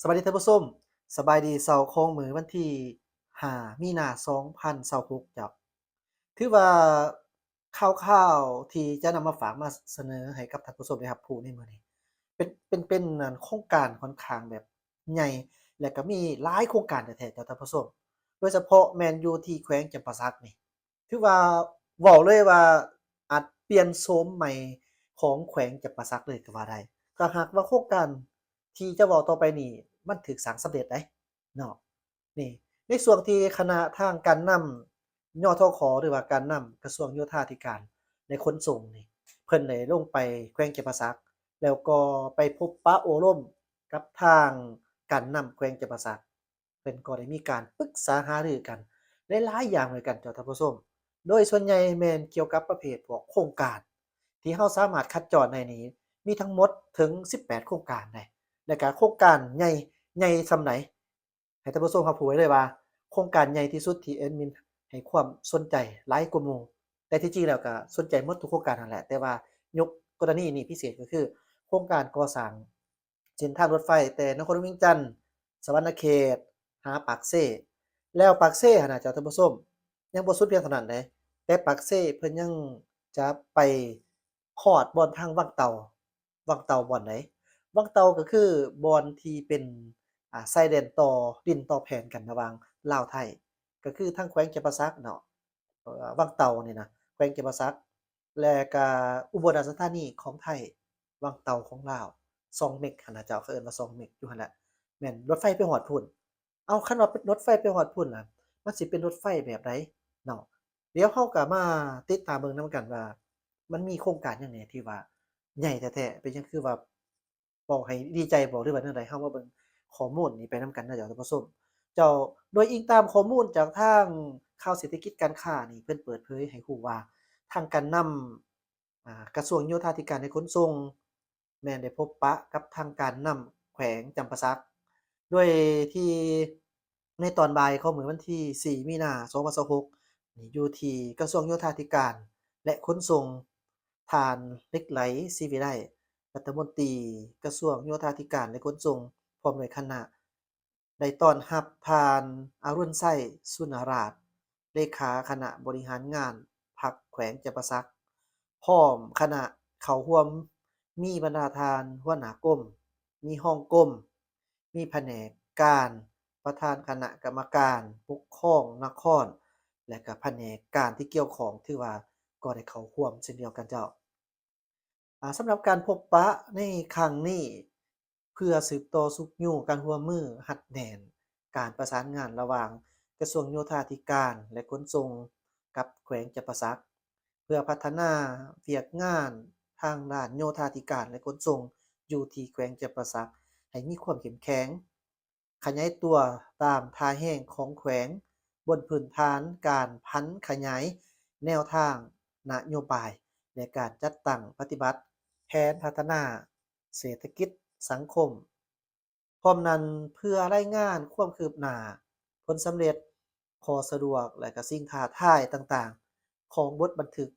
สวัสดีท่านผู้ชมสบายดีเสาร์ของมื้อวันที่5มีนา2026เจ้าถือว่าข่าวๆที่จะนำมาฝากมาเสนอให้กับท่านผู้ชมได้รับรู้ในมื้อนี้เป็นโครงการค่อนข้างแบบใหญ่และก็มีหลายโครงการแท้ๆเจ้าท่านผู้ชมโดยเฉพาะแม่นอยู่ที่แขวงจำปาสักนี่ถือว่าเว้าเลยว่าอาจเปลี่ยนโฉมใหม่ของแขวงจำปาสักเลยก็ว่าได้ถ้าหากว่าโครงการ ที่จะเว้าต่อไปนี่มันถูกสร้างสำเร็จได้เนาะนี่ในส่วนที่คณะทางการนำยทขหรือว่าการนำกระทรวงโยธาธิการในขนส่งนี่เพิ่นได้ลงไปแขวงจำปาสักแล้วก็ไปพบปะโอ้ร่มกับทางการนำแขวงจำปาสักเพิ่นก็ได้มีการปรึกษาหารือกันหลายๆอย่างด้วยกันเจ้าท่านผู้ชมโดยส่วนใหญ่แม่นเกี่ยวกับประเภทพวกโครงการที่เราสามารถคัดจรได้นี้มีทั้งหมดถึง18โครงการได้ แล้วก็โครงการใหญ่ใหญ่ส่ำใดให้ท่านผู้ชมรับรู้ไว้เลยว่าโครงการใหญ่ที่สุดที่แอดมินให้ความสนใจหลายกว่าหมู่แต่ที่จริงแล้วก็สนใจหมดทุกโครงการนั่นแหละแต่ว่ายกกรณีนี้พิเศษก็คือโครงการก่อสร้างเส้นทางรถไฟแต่นครหลวงเวียงจันทน์สะหวรรณเขตหาปากเซ่แล้วปากเซ่หั้นน่ะเจ้าท่านผู้ชมยังบ่สุดเพียงเท่านั้นเดะแต่ปากเซ่เพิ่นยังจะไปฮอดบ่อนทางวังเต่าวังเต่าบ่อนใด วังเตาก็คือบอนที่เป็นชายแดนต่อดินต่อแผ่นกันระหว่างลาวไทยก็คือทางแขวงจำปาสักเนาะวังเตานี่นะแขวงจำปาสักและก็อุบลราชธานีของไทยวังเตาของลาว2เม็กหั้นน่ะเจ้าเขาเอิ้นว่า2เม็กอยู่หั้นแหละแม่นรถไฟไปฮอดพู้นอ้าวคันว่าเป็นรถไฟไปฮอดพู้นน่ะมันสิเป็นรถไฟแบบใดเนาะเดี๋ยวเราก็มาติดตามเบิ่งนำกันว่ามันมีโครงการหยังแหน่ที่ว่าใหญ่แท้ๆเป็นหยังคือว่า บอกให้ดีใจบ่หรือว่าแนวใดเรามาเบิ่งข้อมูลนี้ไปนำกันเนาะเจ้าท่านผู้ชมเจ้าโดยอิงตามข้อมูลจากทางข่าวเศรษฐกิจการค้านี่เพิ่นเปิดเผยให้รู้ว่าทางการนำกระทรวงโยธาธิการและขนส่งแม่นได้พบปะกับทางการนำแขวงจำปาสักด้วยที่ในตอนบ่ายของมื้อวันที่4มีนา2026นี่อยู่ที่กระทรวงโยธาธิการและขนส่งท่านเหล็กไหลศรีวิไล รัฐมนตรีกระทรวงโยธาธิการและขนส่งพร้อมด้วยคณะได้ต้อนรับผ่านอรุณไส้สุนราชเลขาคณะบริหารงานพรรคแขวงจำปาสักพร้อมคณะเข้าร่วมมีบรรดาทานหัวหน้ากรมมีรองกรมมีแผนกการประธานคณะกรรมการปกครองนครและก็แผนกการที่เกี่ยวข้องถือว่าก็ได้เข้าร่วมเช่นเดียวกันเจ้า สำหรับการพบปะในครั้งนี้เพื่อสืบต่อสุขอยู่การร่วมมือหัดแน่นการประสานงานระหว่างกระทรวงโยธาธิการและขนส่งกับแขวงจำปาสักเพื่อพัฒนาเวียกงานทางด้านโยธาธิการและขนส่งอยู่ที่แขวงจำปาสักให้มีความเข้มแข็งขยายตัวตามท่าแห่งของแขวงบนพื้นฐานการพันขยายแนวทางนโยบาย ในการจัดตั้งปฏิบัติแผนพัฒนาเศรษฐกิจสังคมพร้อมนั้นเพื่อรายงานความคืบหน้าผลสำเร็จข้อสะดวกและก็สิ่งท้าทายต่างๆของบทบันทึก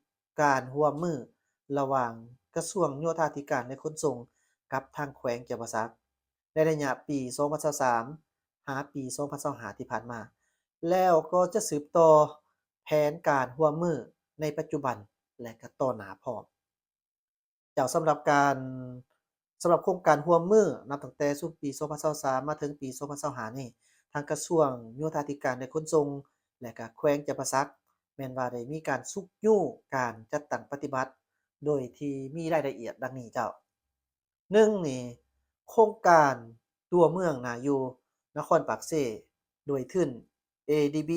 การร่วมมือระหว่างกระทรวงโยธาธิการและขนส่งกับทางแขวงจำปาสักในระยะปี2023หาปี2025ที่ผ่านมาแล้วก็จะสืบต่อแผนการร่วมมือในปัจจุบัน และก็ต่อหน้าพร้อมเจ้าสำหรับโครงการร่วมมือนับตั้งแต่ช่วงปี2023มาถึงปี2025นี่ทางกระทรวงโยธาธิการและขนส่งและก็แขวงจำปาสักแม่นว่าได้มีการสุกยู่การจัดตั้งปฏิบัติโดยที่มีรายละเอียดดังนี้เจ้า1นี่โครงการตัวเมืองน่าอยู่นครปากเซโดยทุน ADB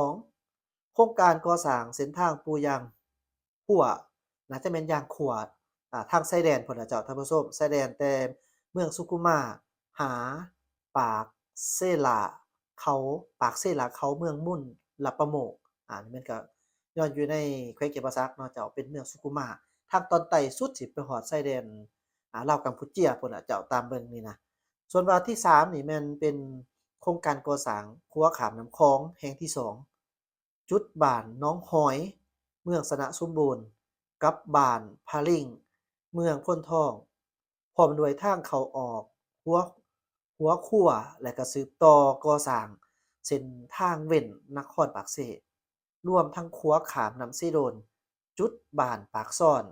2โครงการก่อสร้างเส้นทางปูยางอั่วน่าจะแม่นยางขวดทางชายแดนพุ่นน่ะเจ้าท่านผู้ชมชายแดนแต่เมืองสุขุมาหาปากเซหล่าเขาปากเซหล่าเขาเมืองมุ่นละปะโมกนี่มันก็ย้อนอยู่ในแขวงเขตป่าสักเนาะเจ้าเป็นเมืองสุขุมาทางตอนใต้สุดสิไปฮอดชายแดนลาวกัมพูเจียพุ่นน่ะเจ้าตามเบิ่งนี่นะส่วนวาระที่3นี่แม่นเป็นโครงการก่อสร้างครัวข้ามน้ำคลองแห่งที่2 จุดบ้านน้องหอยเมืองสนะสมบูรณ์กับบ้านพาลิงเมืองพ้นทองพร้อมด้วยทางเข้าออก หัวหัวคั่วและก็สืบต่อก่อสร้างเส้นทางเว้นนครปากเสรวมทั้งขัวขามน้ำซีโดนจุดบ้านปากซ่อน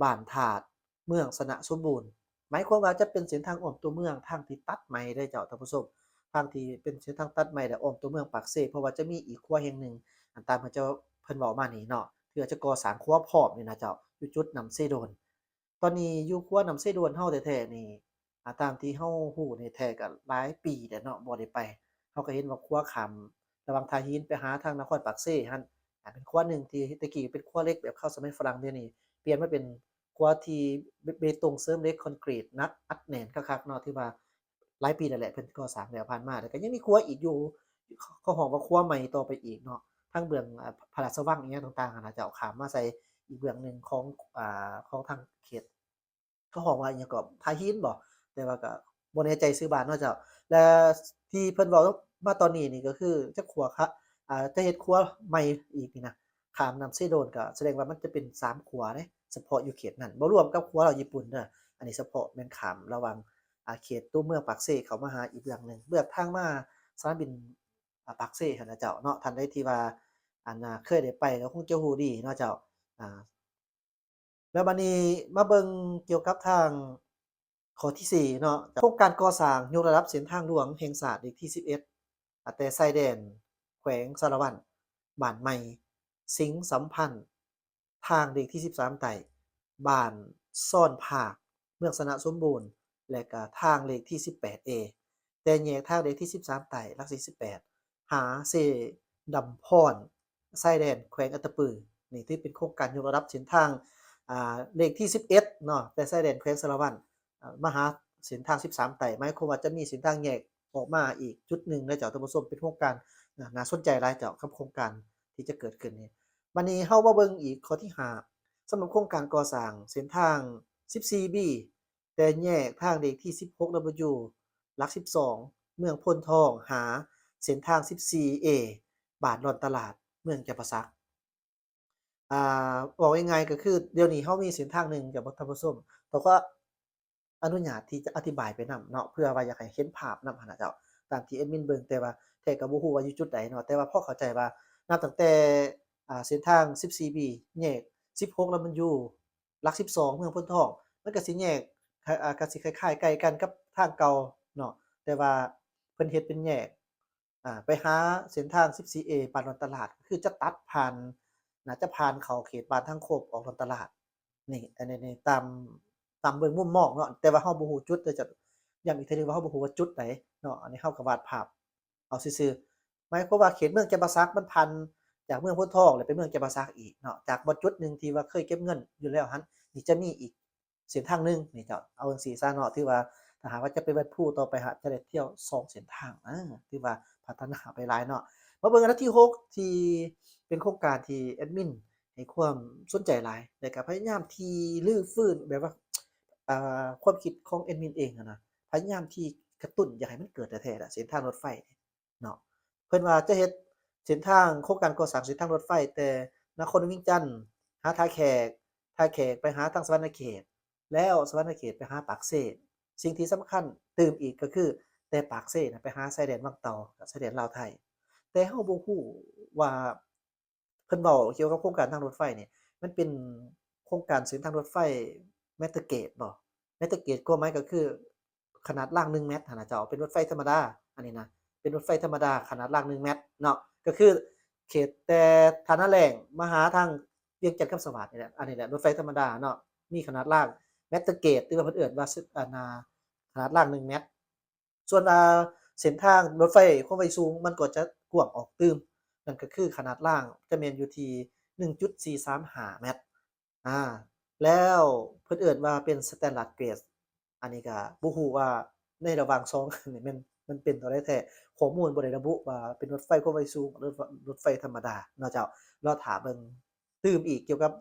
บ้านถาดเมืองสนะสมบูรณ์หมายความว่าจะเป็นเส้นทางอ้อมตัวเมืองทางที่ตัดใหม่ได้เจ้าท่านผู้ชมทางที่เป็นเส้นทางตัดใหม่และอ้อมตัวเมืองปากเสเพราะว่าจะมีอีกขัวแห่งหนึ่งอันตามเขาเจ้าเพิ่นเว้ามานี่เนาะที่ว่าจะก่อสร้างขัวพร้อมนี่นะเจ้าอยู่จุดน้ำซีโดนตอนนี้อยู่ขัวน้ำซีโดนเฮาแท้ๆนี่ ตามที่เฮาฮู้นี่แท้ก็หลายปีแล้วเนาะบ่ได้ไปเฮาก็เห็นว่าครัวข้ามระหว่างท่าหินไปหาทางนครปากเซหั้นเป็นครัวหนึ่งที่แต่กี้เป็นครัวเหล็กแบบเข้าสมัยฝรั่งเดี๋ยวนี้เปลี่ยนมาเป็นครัวที่เบตงเสริมเหล็กคอนกรีตนัดอัดแน่นคักๆเนาะที่ว่าหลายปีแล้วแหละเพิ่นก่อสร้างแล้วผ่านมาแต่ก็ยังมีครัวอีกอยู่เขาฮ้องว่าครัวใหม่ต่อไปอีกเนาะทางเบื้องพระราชวังอิหยังต่างๆหั้นน่ะจะเอาข้ามมาใส่อีกเบื้องหนึ่งของของทางเขตเขาฮ้องว่าอิหยังก็ท่าหินบ่ แต่ว่าก็บ่แน่ใจชื่อบ้านเนาะเจ้าและที่เพิ่นเว้ามาตอนนี้นี่ก็คือจะขัวคะจะเฮ็ดครัวใหม่อีกนี่นะข้ามน้ำเซโดนก็แสดงว่ามันจะเป็น3ขัวเดะเฉพาะอยู่เขตนั้นบ่รวมกับขัวเราญี่ปุ่นเด้ออันนี้เฉพาะแม่นข้ามระหว่างเขตตัวเมืองปากเซเข้ามาหาอีกเรื่องหนึ่งเลือกทางมาสนามบินปากเซหั้นน่ะเจ้าเนาะท่านใดที่ว่าเคยได้ไปก็คงจะรู้ดีเนาะเจ้าอ่า แล้วบัดนี้มาเบิ่งเกี่ยวกับทางข้อที่4เนาะโครงการก่อสร้างยกระดับเส้นทางหลวงแห่งชาติเลขที่11แต่ชายแดนแขวงสารวัตรบ้านใหม่สิงห์สัมพันธ์ทางเลขที่13ไต่บ้านซ่อนภาคเมืองสนะสมบูรณ์และก็ทางเลขที่ 18A แต่แยกทางเลขที่13ไต่หลักที่18หาเซดำพรชายแดนแขวงอัตตปือนี่ที่เป็นโครงการยกระดับเส้นทาง เลขที่11เนาะแต่ชายแดนแขวงสารวัตรมาหาเส้นทาง13ไต่หมายความว่าจะมีเส้นทางแยกออกมาอีกจุดหนึ่งนะเจ้าท่านผู้ชมเป็นโครงการน่าสนใจหลายเจ้ากับโครงการที่จะเกิดขึ้นนี้บัดนี้เฮามาเบิ่งอีกข้อที่5สำหรับโครงการก่อสร้างเส้นทาง 14B แต่แยกทางเลขที่ 16W หลัก 12เมืองพลทองหาเส้นทาง 14A บ้านดอนตลาดเมืองจำปาสัก บอกง่ายๆก็คือเดี๋ยวนี้เรามีเส้นทางหนึ่งกับท่านผู้ชมเราก็อนุญาตที่จะอธิบายไปนำเนาะเพื่อว่าอยากให้เห็นภาพนำหั้นน่ะเจ้าตามที่แอดมินเบิ่งแต่ว่าแท้ก็บ่ฮู้ว่าอยู่จุดใดเนาะแต่ว่าพอเข้าใจว่านับตั้งแต่เส้นทาง 14B แยก16แล้วมันอยู่หลัก12เมืองพนทองมันก็สิแยกก็สิคล้ายๆใกล้กันกับทางเก่าเนาะแต่ว่าเพิ่นเฮ็ดเป็นแยก ไปหาเส้นทาง 14A ปานดอนตลาดคือจะตัดผ่านน่าจะผ่านเข้าเขตบ้านทางโคกออกดอนตลาดนี่อันนี้ตามเบิ่งมุมมองเนาะแต่ว่าเราบ่ฮู้จุดเด้อจ้ะย้ำอีกเทื่อหนึ่งว่าเราบ่ฮู้ว่าจุดใดเนาะอันนี้เราก็วาดภาพเอาซื่อๆหมายความว่าเขตเมืองแก่นปาสักมันผ่านจากเมืองโพนทองแล้วไปเมืองแก่นปาสักอีกเนาะจากบ่จุดหนึ่งที่ว่าเคยเก็บเงินอยู่แล้วหั้นนี่จะมีอีกเส้นทางหนึ่งนี่เจ้าเอาจั่งซี้ซะเนาะถือว่า ถ้าหากว่าจะไปวัดผู้ต่อไปหาจะได้เที่ยว2เส้นทางถือว่าพัฒนาไปหลายเนาะมาเบิ่งอันดับที่6ที่เป็นโครงการที่แอดมินให้ความสนใจหลายแล้วก็พยายามที่รื้อฟื้นแบบว่าความคิดของแอดมินเองอะนะพยายามที่กระตุ้นอยากให้มันเกิดแท้ๆอะเส้นทางรถไฟนี่เนาะเพิ่นว่าจะเฮ็ดเส้นทางโครงการก่อสร้างเส้นทางรถไฟแต่นครเวียงจันทน์หาท่าแขกท่าแขกไปหาทางสะวรรณเขตแล้วสะวรรณเขตไปหาปากเสด สิ่งที่สำคัญตื่มอีกก็คือแต่ปากเซ่น่ะไปหาชายแดนวังเตากับชายแดนลาวไทยแต่เราบ่ฮู้ว่าเพิ่นเว้าเกี่ยวกับโครงการทางรถไฟนี่มันเป็นโครงการเส้นทางรถไฟ Meter Gauge บ่ Meter Gauge ความหมายก็คือขนาดราง1เมตรหั้นน่ะเจ้าเป็นรถไฟธรรมดาอันนี้นะเป็นรถไฟธรรมดาขนาดราง1เมตรเนาะก็คือเขตแต่ฐานะแรงมาหาทางเวียงจันทน์คำสวัสดิ์นี่แหละอันนี้แหละรถไฟธรรมดาเนาะมีขนาดราง Meter Gauge หรือว่าเพิ่นเอิ้นว่าซึขนาดราง1เมตรส่วนเส้นทางรถไฟความไวสูงมันก็จะกว้างออกตืมนั่นก็คือขนาดรางจะแม่นอยู่ที่1.435เมตรอาแล้วเพิ่นเอิ้นว่าเป็น Standard Gauge อันนี้ก็บ่ฮู้ว่าในระหว่าง2อันนี้มันเป็นเท่าใดแท้ข้อมูลบ่ได้ระบุว่าเป็นรถไฟความไวสูงหรือว่ารถไฟธรรมดาเนาะเจ้ารอท่าเบิ่งตืมอีกเกี่ยวกับ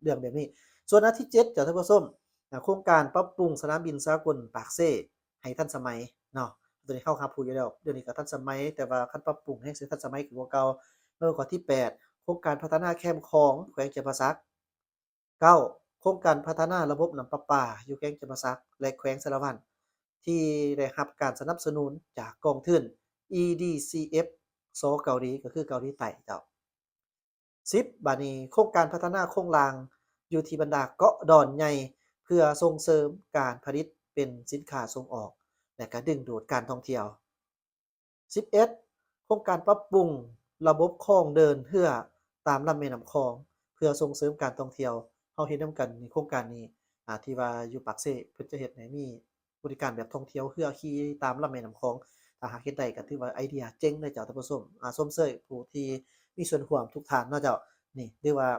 เรื่องแบบนี้ส่วนอันที่7จ้ะท่านผู้ชม โครงการปรับปรุงสนามบินสากลปากเซ่ให้ทันสมัยเนาะตัวนี้เข้ารับรู้อยู่แล้วเดี๋ยวนี้ก็ทันสมัยแต่ว่าคันปรับปรุงให้สิทันสมัยขึ้นกว่าเก่าข้อที่8โครงการพัฒนาแคมป์ของแขวงจำปาสัก9โครงการพัฒนาระบบน้ำประปาอยู่แขวงจำปาสักและแขวงสารวัตร ที่ได้รับการสนับสนุนจากกองทุน EDCF โซเกาหลีก็คือเกาหลีใต้เจ้า10บัดนี้โครงการพัฒนาโครงรางอยู่ที่บรรดาเกาะดอนใหญ่เพื่อส่งเสริมการผลิตเป็นสินค้าส่งออกและก็ดึงดูดการท่องเที่ยว11โครงการปรับปรุงระบบคลองเดินเรือตามลำแม่น้ำคลองเพื่อส่งเสริมการท่องเที่ยวเฮาเฮ็ดนำกันในโครงการนี้ที่ว่าอยู่ปากเซเพิ่นจะเฮ็ดให้มีบริการแบบท่องเที่ยวเรือขี่ตามลำแม่น้ำคลองถ้าหากเฮ็ดได้ก็ถือว่าไอเดียเจ๋งเลยเจ้าท่านผู้ชมชมเชยผู้ที่มีส่วนร่วมทุกท่านเนาะเจ้านี่เรียกว่า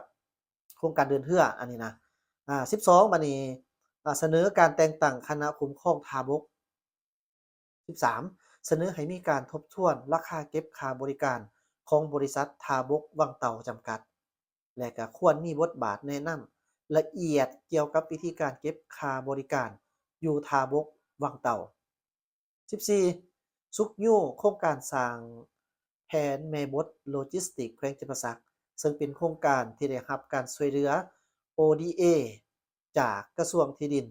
โครงการเดินเรืออันนี้นะ12บัดนี้เสนอการแต่งตั้งคณะคุ้มครองทาบก13เสนอให้มีการทบทวนราคาเก็บค่าบริการของบริษัททาบกวังเต่าจำกัดและก็ควรมีบทบาทแนะนำละเอียดเกี่ยวกับวิธีการเก็บค่าบริการอยู่ทาบกวังเต่า14สุกยู่โครงการสร้างแผนแม่บทโลจิสติกแขวงจำปาสักซึ่งเป็นโครงการที่ได้รับการช่วยเหลือ ODA จากกระทรวงที่ดิน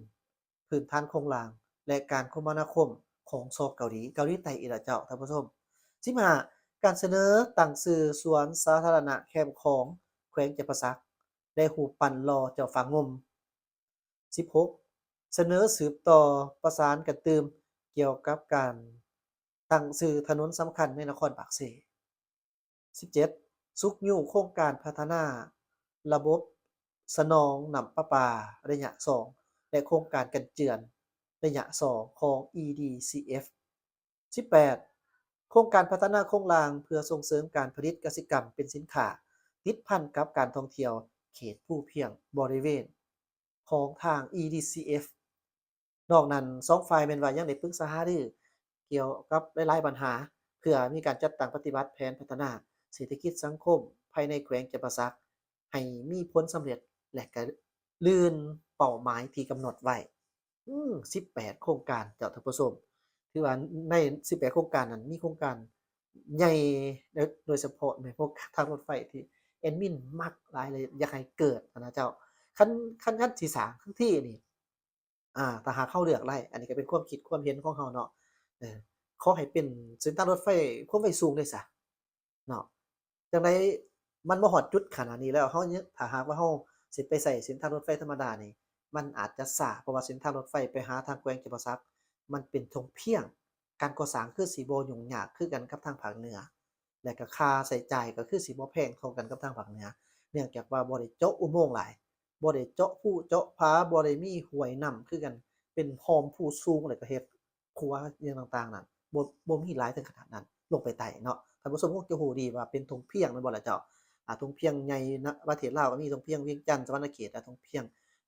พื้นฐานโครงล่างและการคมนาคมของโซเกาหลีใต้อีกแล้วเจ้าท่านผู้ชม15การเสนอตั้งชื่อสวนสาธารณะแคมป์ของแขวงจำปาสักได้รูปปั้นรอเจ้าฟ้างม16เสนอสืบต่อประสานกันตืมเกี่ยวกับการตั้งชื่อถนนสำคัญในนครปากเซ17สุกยู่โครงการพัฒนาระบบสนองน้ำประปาระยะ2และโครงการกันเจือนระยะ2ของ EDCF 18โครงการพัฒนาโครงรางเพื่อส่งเสริมการผลิตกสิกรรมเป็นสินค้าติดพันกับการท่องเที่ยวเขตภูเพียงบริเวณของทาง EDCF นอกนั้น2ฝ่ายแม่นว่ายังได้ปรึกษาหารือเกี่ยวกับหลายๆปัญหาเพื่อมีการจัดตั้งปฏิบัติแผนพัฒนาเศรษฐกิจสังคมภายในแขวงจำปาสักให้มีผลสำเร็จและก็ลื่นเป้าหมายที่กำหนดไว้18โครงการเจ้าท่านผู้ชมถือว่าใน18โครงการนั้นมีโครงการใหญ่โดยเฉพาะในพวกทางรถไฟที่แอดมินมักหลายเลยอยากให้เกิดนะเจ้าคันที่สร้างทั้งที่นี่ถ้าหากเราเลือกได้อันนี้ก็เป็นความคิดความเห็นของเราเนาะเออขอให้เป็นเส้นทางรถไฟความเร็วสูงเลยซะเนาะจั่งใดมันบ่ฮอดจุดขนาดนี้แล้วเรายังถ้าหากว่าเราสิไปใช้เส้นทางรถไฟธรรมดานี่มันอาจจะช้าเพราะว่าเส้นทางรถไฟไปหาทางแขวงจำปาสักมันเป็นทงเพียงการก่อสร้างคือสิบ่ยุ่งยากคือกันกับทางภาคเหนือและก็ค่าใช้จ่ายก็คือสิบ่แพงเท่ากันกับทางภาคเหนือเนื่องจากว่าบ่ได้เจาะอุโมงค์หลาย บ่ได้เจาะภูเจาะผาบ่ได้มีห้วยน้ำคือกันเป็นหอมผู้สูงแล้วก็เฮ็ดครัวอิหยังต่างๆนั้นบ่มีหลายถึงขนาดนั้นลงไปใต้เนาะท่านผู้ชมคงจะรู้ดีว่าเป็นทงเพียงแม่นบ่ล่ะเจ้าทงเพียงใหญ่ณประเทศลาวก็มีทงเพียงเวียงจันทน์สะวรรณเขตและทงเพียง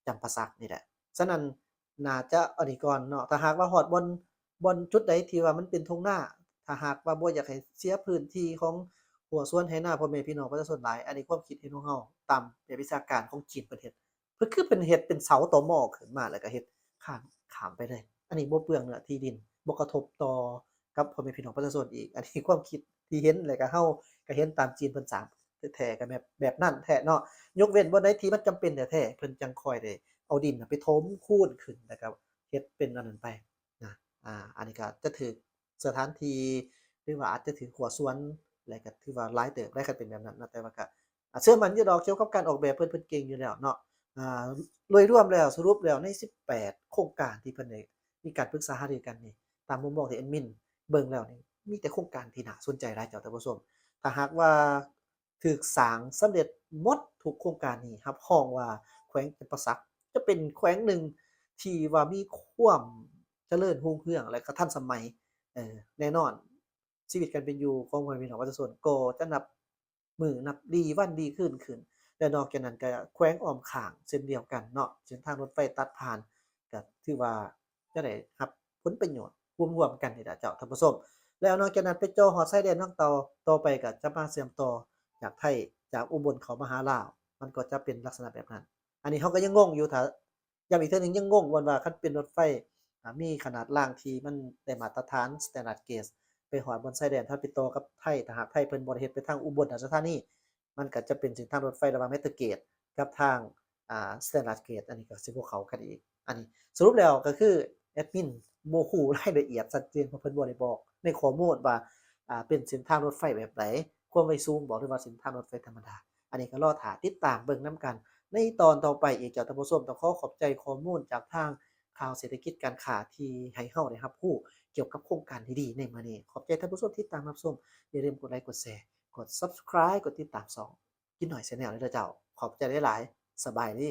จำปาสักนี่แหละฉะนั้นน่าจะอันนี้ก่อนเนาะถ้าหากว่าฮอดบ่อนจุดใดที่ว่ามันเป็นทุ่งนาถ้าหากว่าบ่อยากให้เสียพื้นที่ของหัวสวนไถนาพ่อแม่พี่น้องประชาชนหลายอันนี้ความคิดเห็นของเราตามแบบวิชาการของจีนเพิ่นเฮ็ด เพิ่นคือเป็นเฮ็ดเป็นเสาต่อหม้อขึ้นมาแล้วก็เฮ็ดข้ามไปเลยอันนี้บ่เปลืองเนื้อที่ดินบ่กระทบต่อกับพ่อแม่พี่น้องประชาชนอีกอันนี้ความคิดที่เห็นแล้วก็เราก็เห็นตามจีนเพิ่นสร้างแท้ๆก็แบบนั้นแท้เนาะยกเว้นบ่อนใดที่มันจำเป็นแท้ๆเพิ่นจังค่อยได้เอาดินน่ะไปถมคูนขึ้นแล้วก็เฮ็ดเป็นอันนั้นไปนะอันนี้ก็จะถูกสถานที่หรือว่าอาจจะถูกหัวสวนแล้วก็ถือว่าหลายเติบได้คันเป็นแบบนั้นนะแต่ว่าก็เชื่อมั่นอยู่ดอกเกี่ยวกับการออกแบบเพิ่นเก่งอยู่แล้วเนาะ อ่าโดยรวมแล้วสรุปแล้วใน18โครงการที่เพิ่นได้มีการปรึกษาหารือกันนี่ตามมุมมองที่แอดมินเบิ่งแล้วนี่มีแต่โครงการที่น่าสนใจหลายเจ้าท่านผู้ชมถ้าหากว่าถูกสร้างสำเร็จหมดทุกโครงการนี้รับรองว่าแขวงจำปาสักจะเป็นแขวงหนึ่งที่ว่ามีความเจริญรุ่งเรืองและก็ทันสมัยแน่นอนชีวิตการเป็นอยู่ของพ่อแม่พี่น้องประชาชนก็จะนับมื้อนับดีวันดีคืนขึ้น และนอกจากนั้นก็แขวงอ้อมข้างเช่นเดียวกันเนาะเส้นทางรถไฟตัดผ่านก็ถือว่าจะได้รับผลประโยชน์ร่วมๆกันนี่ล่ะเจ้าท่านผู้ชมแล้วนอกจากนั้นไปจ่อฮอดชายแดนทางต่อไปก็จะมาเชื่อมต่อจากไทยจากอุบลเข้ามาหาลาวมันก็จะเป็นลักษณะแบบนั้นอันนี้เราก็ยังงงอยู่ถ้าย้ำอีกเทื่อหนึ่งยังงงว่าคันเป็นรถไฟมีขนาดรางที่มันได้มาตรฐาน Standard Gauge ไปฮอดบนชายแดนถ้าไปต่อกับไทยถ้าหากไทยเพิ่นบ่ได้เฮ็ดไปทางอุบลราชธานี มันก็จะเป็นเส้นทางรถไฟระหว่างเมตรเกตกับทางสแตนดาร์ดเกตอันนี้ก็สิบ่เข้ากันอีกอันนี้สรุปแล้วก็คือแอดมิน บ่ฮู้รายละเอียดชัดเจนเพราะเพิ่นบ่ได้บอกในข้อมูลว่าเป็นเส้นทางรถไฟแบบใดความไวสูงบ่หรือว่าเส้นทางรถไฟธรรมดาอันนี้ก็รอท่าติดตามเบิ่งนำกันในตอนต่อไปอีกจ้ะท่านผู้ชมต้องขอขอบใจข้อมูลจากทางข่าวเศรษฐกิจการค้าที่ให้เราได้รับรู้เกี่ยวกับโครงการดีๆในมื้อนี้ขอบใจท่านผู้ชมที่ตามรับชมอย่าลืมกดไลค์กดแชร์กด Subscribe กดติดตามช่องกินหน่อย Channel ด้วยเด้อเจ้าขอบใจหลายๆสบายดี